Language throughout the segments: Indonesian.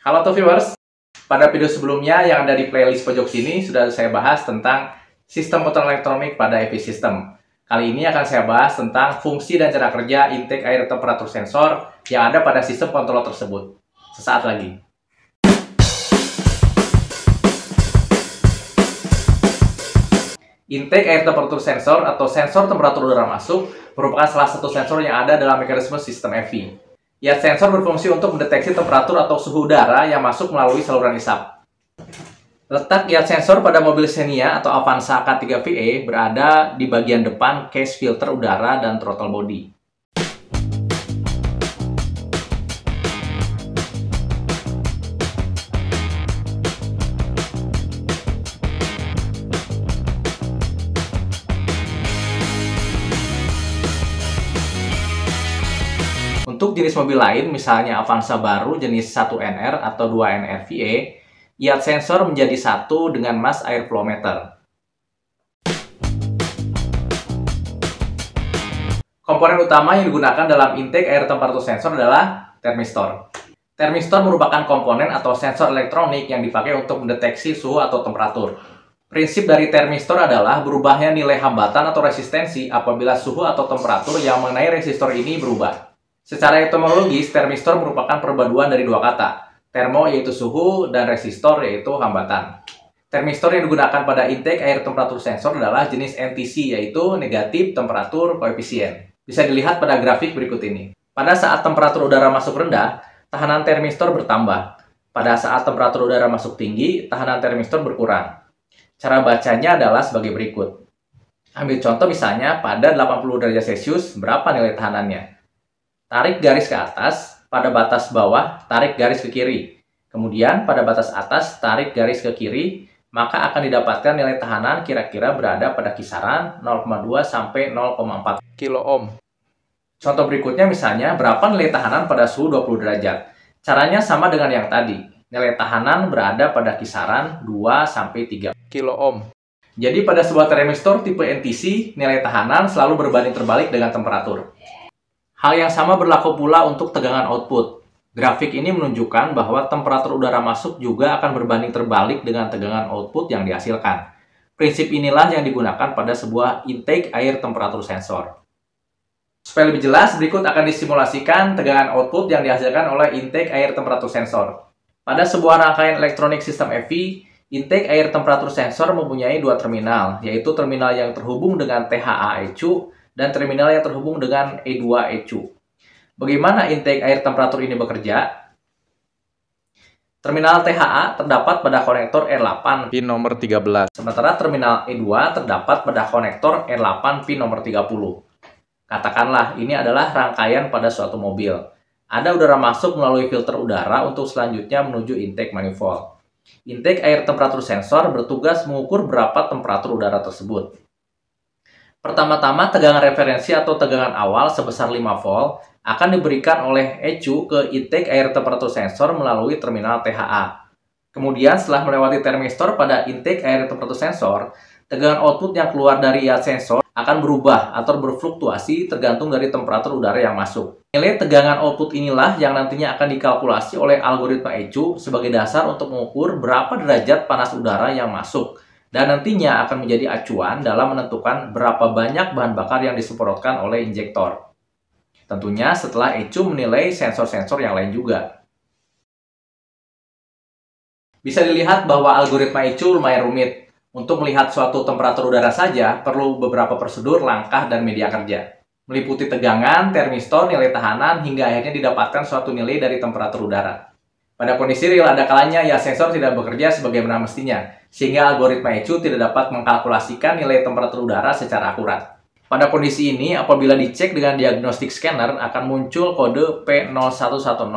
Halo tuh viewers, pada video sebelumnya yang ada di playlist pojok sini sudah saya bahas tentang sistem kontrol elektronik pada EV System. Kali ini akan saya bahas tentang fungsi dan cara kerja intake air temperatur sensor yang ada pada sistem kontrol tersebut. Sesaat lagi. Intake air temperatur sensor atau sensor temperatur udara masuk merupakan salah satu sensor yang ada dalam mekanisme sistem EV. Ya, sensor berfungsi untuk mendeteksi temperatur atau suhu udara yang masuk melalui saluran isap. Letak yacht sensor pada mobil Xenia atau Avanza K3VE berada di bagian depan case filter udara dan throttle body. Untuk jenis mobil lain, misalnya Avanza baru jenis 1NR atau 2NR-VE, yacht sensor menjadi satu dengan mass air flow meter. Komponen utama yang digunakan dalam intake air temperatur sensor adalah termistor. Termistor merupakan komponen atau sensor elektronik yang dipakai untuk mendeteksi suhu atau temperatur. Prinsip dari termistor adalah berubahnya nilai hambatan atau resistensi apabila suhu atau temperatur yang mengenai resistor ini berubah. Secara etimologis, termistor merupakan perpaduan dari dua kata, termo yaitu suhu dan resistor yaitu hambatan. Termistor yang digunakan pada intake air temperatur sensor adalah jenis NTC yaitu negatif temperatur koefisien. Bisa dilihat pada grafik berikut ini. Pada saat temperatur udara masuk rendah, tahanan termistor bertambah. Pada saat temperatur udara masuk tinggi, tahanan termistor berkurang. Cara bacanya adalah sebagai berikut. Ambil contoh misalnya pada 80 derajat Celcius, berapa nilai tahanannya? Tarik garis ke atas, pada batas bawah, tarik garis ke kiri. Kemudian, pada batas atas, tarik garis ke kiri, maka akan didapatkan nilai tahanan kira-kira berada pada kisaran 0,2 sampai 0,4 kilo-ohm. Contoh berikutnya misalnya, berapa nilai tahanan pada suhu 20 derajat? Caranya sama dengan yang tadi. Nilai tahanan berada pada kisaran 2 sampai 3 kilo-ohm. Jadi, pada sebuah termistor tipe NTC, nilai tahanan selalu berbanding terbalik dengan temperatur. Hal yang sama berlaku pula untuk tegangan output. Grafik ini menunjukkan bahwa temperatur udara masuk juga akan berbanding terbalik dengan tegangan output yang dihasilkan. Prinsip inilah yang digunakan pada sebuah intake air temperatur sensor. Supaya lebih jelas, berikut akan disimulasikan tegangan output yang dihasilkan oleh intake air temperatur sensor. Pada sebuah rangkaian elektronik sistem EV, intake air temperatur sensor mempunyai dua terminal, yaitu terminal yang terhubung dengan THA ECU dan terminal yang terhubung dengan E2 ECU. Bagaimana intake air temperatur ini bekerja? Terminal THA terdapat pada konektor R8 pin nomor 13, sementara terminal E2 terdapat pada konektor R8 pin nomor 30. Katakanlah ini adalah rangkaian pada suatu mobil. Ada udara masuk melalui filter udara untuk selanjutnya menuju intake manifold. Intake air temperatur sensor bertugas mengukur berapa temperatur udara tersebut. Pertama-tama, tegangan referensi atau tegangan awal sebesar 5 volt akan diberikan oleh ECU ke intake air temperatur sensor melalui terminal THA. Kemudian, setelah melewati termistor pada intake air temperatur sensor, tegangan output yang keluar dari yacht sensor akan berubah atau berfluktuasi tergantung dari temperatur udara yang masuk. Nilai tegangan output inilah yang nantinya akan dikalkulasi oleh algoritma ECU sebagai dasar untuk mengukur berapa derajat panas udara yang masuk. Dan nantinya akan menjadi acuan dalam menentukan berapa banyak bahan bakar yang disemprotkan oleh injektor. Tentunya setelah ECU menilai sensor-sensor yang lain juga. Bisa dilihat bahwa algoritma ECU lumayan rumit. Untuk melihat suatu temperatur udara saja, perlu beberapa prosedur, langkah, dan media kerja. Meliputi tegangan, termistor, nilai tahanan, hingga akhirnya didapatkan suatu nilai dari temperatur udara. Pada kondisi real ada kalanya yacht sensor tidak bekerja sebagaimana mestinya, sehingga algoritma ECU tidak dapat mengkalkulasikan nilai temperatur udara secara akurat. Pada kondisi ini, apabila dicek dengan diagnostik scanner akan muncul kode P0110,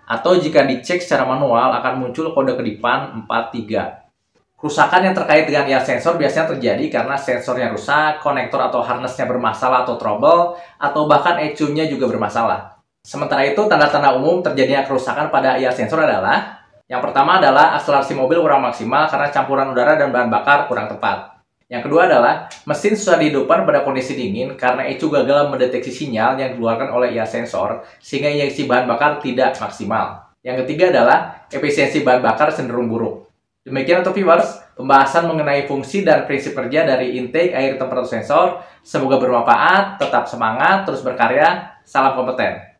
atau jika dicek secara manual akan muncul kode kedipan 43. Kerusakan yang terkait dengan yacht sensor biasanya terjadi karena sensornya rusak, konektor atau harnessnya bermasalah atau trouble, atau bahkan ECU-nya juga bermasalah. Sementara itu, tanda-tanda umum terjadinya kerusakan pada yacht sensor adalah yang pertama adalah akselerasi mobil kurang maksimal karena campuran udara dan bahan bakar kurang tepat. Yang kedua adalah mesin susah dihidupkan pada kondisi dingin karena ECU gagal mendeteksi sinyal yang dikeluarkan oleh yacht sensor sehingga injeksi bahan bakar tidak maksimal. Yang ketiga adalah efisiensi bahan bakar cenderung buruk. Demikian untuk viewers, pembahasan mengenai fungsi dan prinsip kerja dari intake air temperatur sensor. Semoga bermanfaat, tetap semangat, terus berkarya, salam kompeten.